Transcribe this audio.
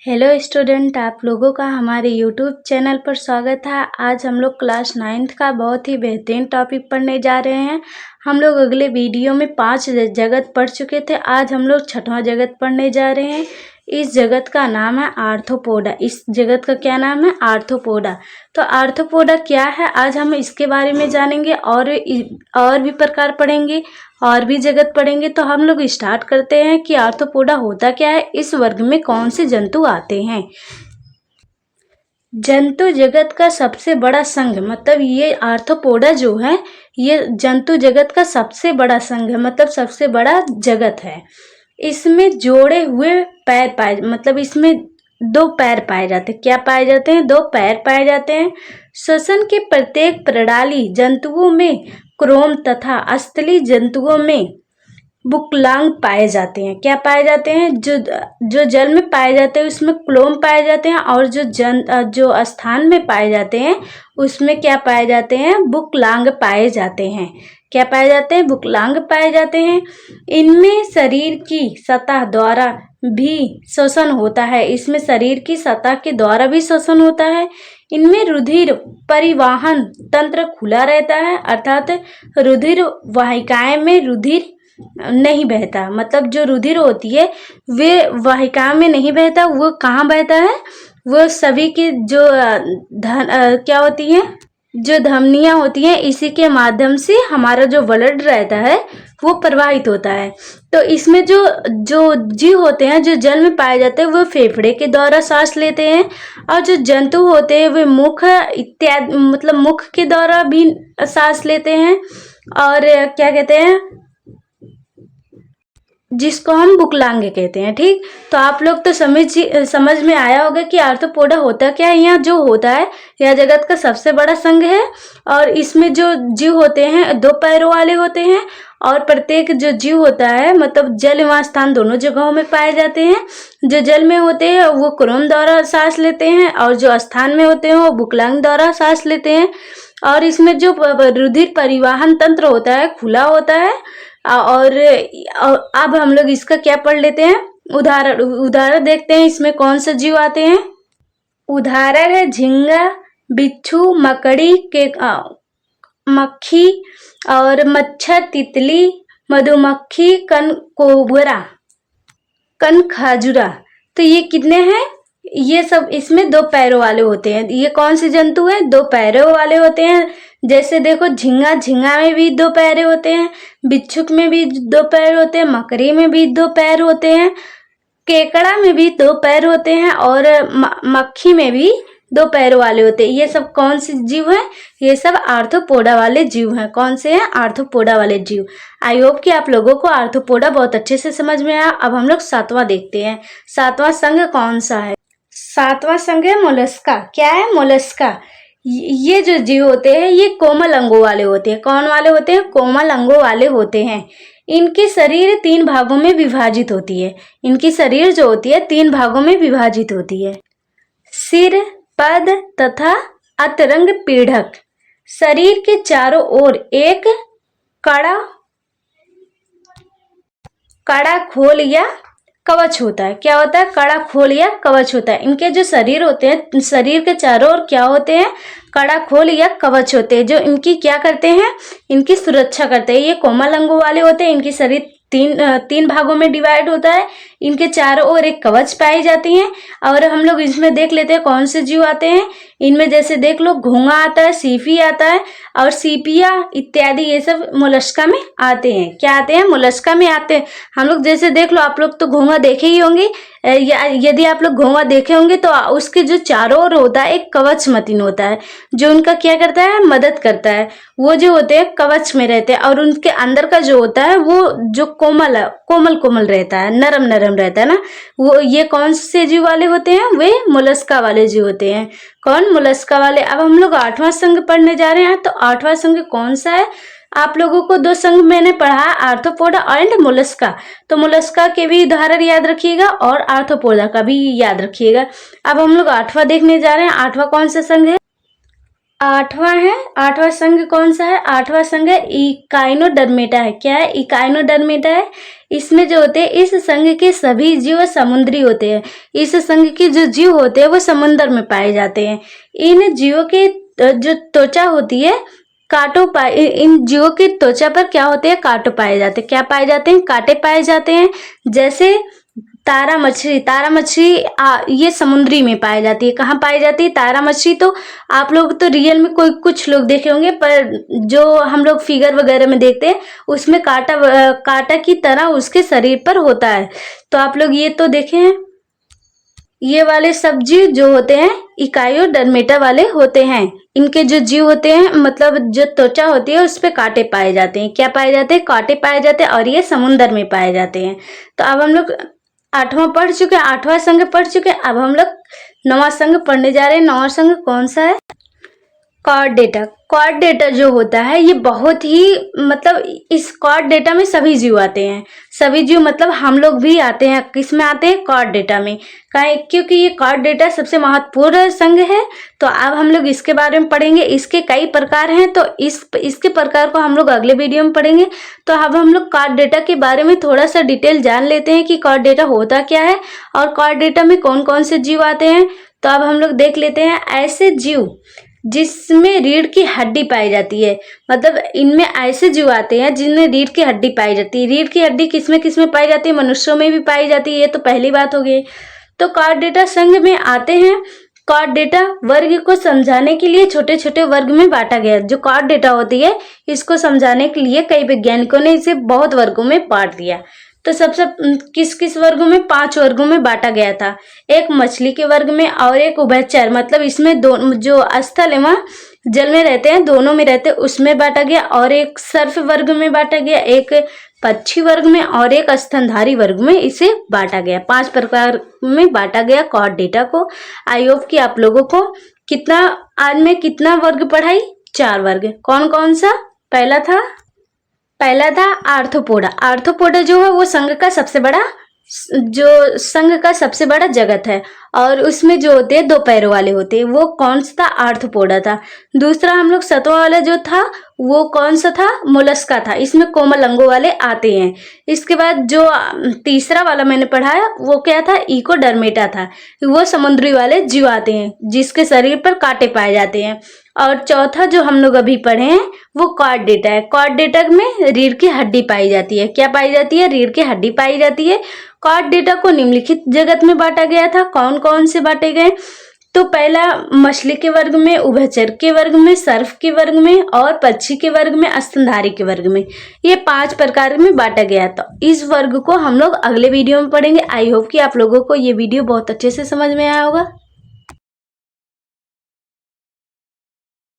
Hello student, आप लोगों का हमारे यूट्यूब चैनल पर स्वागत है। आज हम लोग क्लास 9th का बहुत ही बेहतरीन टॉपिक पढ़ने जा रहे हैं। हम लोग अगले वीडियो में 5 जगत पढ़ चुके थे। आज हम लोग 6वां जगत पढ़ने जा रहे हैं। इस जगत का नाम है आर्थ्रोपोडा। इस जगत का क्या नाम है? आर्थ्रोपोडा। तो आर्थ्रोपोडा क्या है, आज हम इसके बारे में जानेंगे और भी प्रकार पढ़ेंगे और भी जगत पढ़ेंगे। तो हम लोग स्टार्ट करते हैं कि आर्थ्रोपोडा होता क्या है, इस वर्ग में कौन से जंतु आते हैं। जंतु जगत का सबसे बड़ा संघ, मतलब ये आर्थ्रोपोडा जो है ये जंतु जगत का सबसे बड़ा संघ है, मतलब सबसे बड़ा जगत है। इसमें जोड़े हुए पैर पाए, मतलब इसमें 2 पैर पाए जाते हैं। क्या पाए जाते हैं? 2 पैर पाए जाते हैं। श्वसन की प्रत्येक प्रणाली जंतुओं में क्रोम तथा स्थली जंतुओं में बुकलांग पाए जाते हैं। क्या पाए जाते हैं? जो जल में पाए जाते हैं उसमें क्लोम पाए जाते हैं, और जो स्थान में पाए जाते हैं उसमें क्या पाए जाते हैं? बुकलांग पाए जाते हैं। क्या पाए जाते हैं? बुकलांग पाए जाते हैं। इनमें शरीर की सतह द्वारा भी श्वसन होता है। इसमें शरीर की सतह के द्वारा भी श्वसन होता है। इनमें रुधिर परिवहन तंत्र खुला रहता है, अर्थात रुधिर वाहिकाएं में रुधिर नहीं बहता, मतलब जो रुधिर होती है वे वाहिका में नहीं बहता। वो कहाँ बहता है? वो सभी की जो क्या होती है, जो धमनियां होती हैं, इसी के माध्यम से हमारा जो ब्लड रहता है वो प्रवाहित होता है। तो इसमें जो जो जीव होते हैं जो जल में पाए जाते हैं वो फेफड़े के द्वारा सांस लेते हैं, और जो जंतु होते हैं वे मुख इत्यादि, मतलब मुख के द्वारा भी सांस लेते हैं, और क्या कहते हैं, जिसको हम बुकलांगे कहते हैं। ठीक, तो आप लोग तो समझ में आया होगा कि आर्थ्रोपोडा होता क्या है। यहाँ जो होता है यह जगत का सबसे बड़ा संघ है, और इसमें जो जीव होते हैं 2 पैरों वाले होते हैं, और प्रत्येक जो जीव होता है मतलब जल एवं स्थान दोनों जगहों में पाए जाते हैं। जो जल में होते हैं वो क्रोम द्वारा सांस लेते हैं, और जो स्थान में होते हैं वो बुकलांग द्वारा सांस लेते हैं। और इसमें जो रुधिर परिवहन तंत्र होता है खुला होता है। और अब हम लोग इसका क्या पढ़ लेते हैं, उदाहरण देखते हैं। इसमें कौन से जीव आते हैं? उदाहरण है झींगा, बिच्छू, मकड़ी के मक्खी और मच्छर, तितली, मधुमक्खी, कनकोबरा, कनखाजुरा। तो ये कितने हैं? ये सब इसमें 2 पैरों वाले होते हैं। ये कौन से जंतु हैं? 2 पैरों वाले होते हैं। जैसे देखो झींगा में भी 2 पैर होते हैं, बिच्छुक में भी 2 पैर होते हैं, मकड़ी में भी 2 पैर होते हैं, केकड़ा में भी 2 पैर होते हैं, और मक्खी में भी 2 पैरों वाले होते हैं। ये सब कौन से जीव हैं? ये सब आर्थ्रोपोडा वाले जीव हैं। कौन से हैं? आर्थ्रोपोडा वाले जीव। आई होप कि आप लोगों को आर्थ्रोपोडा बहुत अच्छे से समझ में आया। अब हम लोग 7वां देखते हैं। 7वां संघ कौन सा है? 7वां संघ है मोलस्का। क्या है? मोलस्का। ये जो जीव होते हैं ये कोमल अंगों वाले होते हैं। कौन वाले होते हैं? कोमल अंगों वाले होते हैं। इनकी शरीर 3 भागों में विभाजित होती है। इनकी शरीर जो होती है 3 भागों में विभाजित होती है। सिर, पद तथा अतरंग पीढ़क। शरीर के चारों ओर एक कड़ा खोल या कवच होता है। क्या होता है? कड़ा खोल या कवच होता है। इनके जो शरीर होते हैं, शरीर के चारों ओर क्या होते हैं? कड़ा खोल या कवच होते हैं, जो इनकी क्या करते हैं? इनकी सुरक्षा करते हैं। ये कोमल अंगों वाले होते हैं। इनकी शरीर 3 भागों में डिवाइड होता है। इनके चारों ओर एक कवच पाई जाती है। और हम लोग इसमें देख लेते हैं कौन से जीव आते हैं। इनमें जैसे देख लो घोंगा आता है, सीपी आता है, और सीपिया इत्यादि ये सब मोलस्का में आते हैं। क्या आते हैं? मोलस्का में आते हैं। हम लोग जैसे देख लो, आप लोग तो घोंगा देखे ही होंगे। यदि आप लोग घोंगा देखे होंगे तो उसके जो चारों ओर होता है एक कवच मतीन होता है, जो उनका क्या करता है? मदद करता है। वो जो होते हैं कवच में रहते हैं, और उनके अंदर का जो होता है वो जो कोमल रहता है, नरम रहता है ना। वो ये कौन से जीव वाले होते हैं? वे मोलस्का वाले जीव होते हैं। कौन? मोलस्का वाले। अब हम लोग 8वां संघ पढ़ने जा रहे हैं। तो 8वां संघ कौन सा है? आप लोगों को 2 संघ मैंने पढ़ा, आर्थ्रोपोडा एंड मोलस्का। तो मोलस्का के भी उदाहरण याद रखिएगा और आर्थ्रोपोडा का भी याद रखिएगा। अब हम लोग 8वां देखने जा रहे हैं। 8वां कौन सा संघ है? आठवां संघ कौन सा है? आठवां संघ है इकाइनोडर्मेटा है। क्या है? इकाइनोडर्मेटा है। इसमें जो होते हैं, इस संघ के सभी जीव समुद्री होते हैं। इस संघ के जो जीव होते हैं वो समुद्र में पाए जाते हैं। इन जीवों के जो त्वचा होती है इन जीवों की त्वचा पर क्या होते हैं? कांटे पाए जाते हैं। क्या पाए जाते हैं? कांटे पाए जाते हैं। जैसे तारा मछली ये समुद्री में पाई जाती है। कहाँ पाई जाती है तारा मछली? तो आप लोग तो रियल में कुछ लोग देखे होंगे, पर जो हम लोग फिगर वगैरह में देखते हैं उसमें कांटा की तरह उसके शरीर पर होता है। तो आप लोग ये तो देखे हैं। ये वाले सब जीव जो होते हैं इकाइनोडर्मेटा वाले होते हैं। इनके जो जीव होते हैं, मतलब जो त्वचा होती है उस पे कांटे पाए जाते हैं। क्या पाए जाते हैं? कांटे पाए जाते हैं, और ये समुद्र में पाए जाते हैं। तो अब हम लोग आठवां पढ़ चुके हैं, आठवां संघ पढ़ चुके हैं। अब हम लोग नवां संघ पढ़ने जा रहे हैं। नवां संघ कौन सा है? कॉर्डेटा। कॉर्डेटा जो होता है ये बहुत ही, मतलब इस कॉर्डेटा में सभी जीव आते हैं। सभी जीव मतलब हम लोग भी आते हैं। किस में आते हैं? कॉर्डेटा में। क्योंकि ये कॉर्डेटा सबसे महत्वपूर्ण संघ है। तो अब हम लोग इसके बारे में पढ़ेंगे। इसके कई प्रकार हैं, तो इसके प्रकार को हम लोग अगले वीडियो में पढ़ेंगे। तो अब हम लोग कॉर्डेटा के बारे में थोड़ा सा डिटेल जान लेते हैं कि कॉर्डेटा होता क्या है और कॉर्डेटा में कौन कौन से जीव आते हैं। तो अब हम लोग देख लेते हैं ऐसे जीव जिसमें रीढ़ की हड्डी पाई जाती है। मतलब इनमें ऐसे जीव आते हैं जिनमें रीढ़ की हड्डी पाई जाती है। रीढ़ की हड्डी किसमें पाई जाती है? मनुष्यों में भी पाई जाती है। ये तो पहली बात हो गई। तो कॉर्डेटा संघ में आते हैं। कॉर्डेटा वर्ग को समझाने के लिए छोटे छोटे वर्ग में बांटा गया। जो कॉर्डेटा होती है इसको समझाने के लिए कई वैज्ञानिकों ने इसे बहुत वर्गों में बांट दिया। तो सबसे किस किस वर्गों में? 5 वर्गों में बांटा गया था। एक मछली के वर्ग में, और एक उभयचर, मतलब इसमें दो जो स्थल है वहाँ जल में रहते हैं, दोनों में रहते हैं, उसमें बांटा गया। और एक सर्फ वर्ग में बांटा गया, एक पक्षी वर्ग में, और एक स्तनधारी वर्ग में इसे बांटा गया। 5 प्रकार में बांटा गया कॉर्डेटा को। आई होप कि आप लोगों को आज में कितना वर्ग पढ़ाई? 4 वर्ग। कौन कौन सा? पहला था आर्थ्रोपोडा। आर्थ्रोपोडा जो है वो संघ का सबसे बड़ा जगत है, और उसमें जो होते हैं 2 पैरों वाले होते हैं। वो कौन सा था? आर्थ्रोपोडा था। दूसरा हम लोग सतवा वाला जो था वो कौन सा था? मोलस्का था। इसमें कोमल अंगों वाले आते हैं। इसके बाद जो तीसरा वाला मैंने पढ़ाया वो क्या था? इकोडर्मेटा था। वो समुद्री वाले जीव आते हैं जिसके शरीर पर कांटे पाए जाते हैं। और चौथा जो हम लोग अभी पढ़े हैं वो कॉर्डेटा है। कॉर्डेटा में रीढ़ की हड्डी पाई जाती है। क्या पाई जाती है? रीढ़ की हड्डी पाई जाती है। कॉर्डेटा को निम्नलिखित जगत में बांटा गया था। कौन कौन से बांटे गए? तो पहला मछली के वर्ग में, उभयचर के वर्ग में, सर्फ के वर्ग में, और पक्षी के वर्ग में, स्तनधारी के वर्ग में। ये 5 प्रकार में बांटा गया। तो इस वर्ग को हम लोग अगले वीडियो में पढ़ेंगे। आई होप कि आप लोगों को ये वीडियो बहुत अच्छे से समझ में आया होगा।